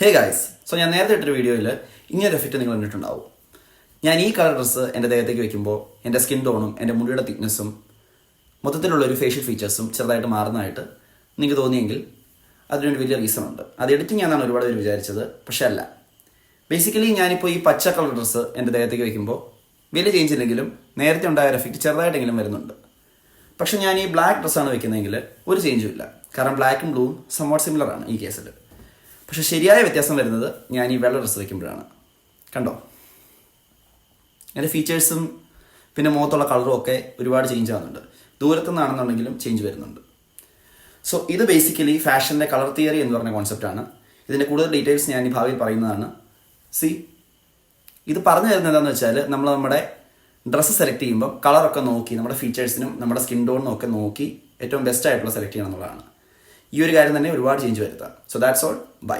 Hey guys, so ഞാൻ നേരത്തെ ഇട്ടൊരു വീഡിയോയിൽ ഇങ്ങനൊരു എഫക്റ്റ് നിങ്ങൾ കണ്ടിട്ടുണ്ടാവും. ഞാൻ ഈ കളർ ഡ്രസ്സ് എൻ്റെ ദേഹത്തേക്ക് വെക്കുമ്പോൾ എൻ്റെ സ്കിൻ ടോണും എൻ്റെ മുടിയുടെ തിക്നെസ്സും മൊത്തത്തിലുള്ള ഒരു ഫേഷ്യൽ ഫീച്ചേഴ്സും ചെറുതായിട്ട് മാറുന്നതായിട്ട് നിങ്ങൾക്ക് തോന്നിയെങ്കിൽ അതിനൊരു വലിയ റീസൺ ഉണ്ട്. അത് എഡിറ്റിംഗ് ആണെന്നാണ് ഒരുപാട് പേര് വിചാരിച്ചത്, പക്ഷേ അല്ല. ബേസിക്കലി ഞാനിപ്പോൾ ഈ പച്ച കളർ ഡ്രസ്സ് എൻ്റെ ദേഹത്തേക്ക് വയ്ക്കുമ്പോൾ വലിയ ചേഞ്ച് ഇല്ലെങ്കിലും നേരത്തെ ഉണ്ടായ ഒരു എഫക്റ്റ് ചെറുതായിട്ടെങ്കിലും വരുന്നുണ്ട്. പക്ഷേ ഞാൻ ഈ ബ്ലാക്ക് ഡ്രസ്സാണ് വെക്കുന്നതെങ്കിൽ ഒരു ചേഞ്ചും ഇല്ല. കാരണം ബ്ലാക്കും ബ്ലൂവും സംവാട്ട് സിമിലർ ആണ് ഈ കേസിൽ. പക്ഷേ ശരിയായ വ്യത്യാസം വരുന്നത് ഞാൻ ഈ വെള്ള ഡ്രസ്സ് വയ്ക്കുമ്പോഴാണ്. കണ്ടോ, എൻ്റെ ഫീച്ചേഴ്സും പിന്നെ മുഖത്തുള്ള കളറും ഒക്കെ ഒരുപാട് ചേഞ്ച് ആവുന്നുണ്ട്. ദൂരത്തു നിന്നാണെന്നുണ്ടെങ്കിലും ചേഞ്ച് വരുന്നുണ്ട്. സോ ഇത് ബേസിക്കലി ഫാഷൻ്റെ കളർ തിയറി എന്ന് പറഞ്ഞ കോൺസെപ്റ്റാണ്. ഇതിൻ്റെ കൂടുതൽ ഡീറ്റെയിൽസ് ഞാൻ ഈ ഭാവിയിൽ പറയുന്നതാണ്. ഇത് പറഞ്ഞു തരുന്നത് എന്താണെന്ന് വെച്ചാൽ, നമ്മൾ നമ്മുടെ ഡ്രസ്സ് സെലക്ട് ചെയ്യുമ്പോൾ കളറൊക്കെ നോക്കി നമ്മുടെ ഫീച്ചേഴ്സിനും നമ്മുടെ സ്കിൻ ടോണിനും ഒക്കെ നോക്കി ഏറ്റവും ബെസ്റ്റ് ആയിട്ടുള്ള സെലക്ട് ചെയ്യണം എന്നുള്ളതാണ്. ഈ ഒരു കാര്യം തന്നെ ഒരുപാട് ചേഞ്ച് വരുത്താം. So that's all. ബൈ.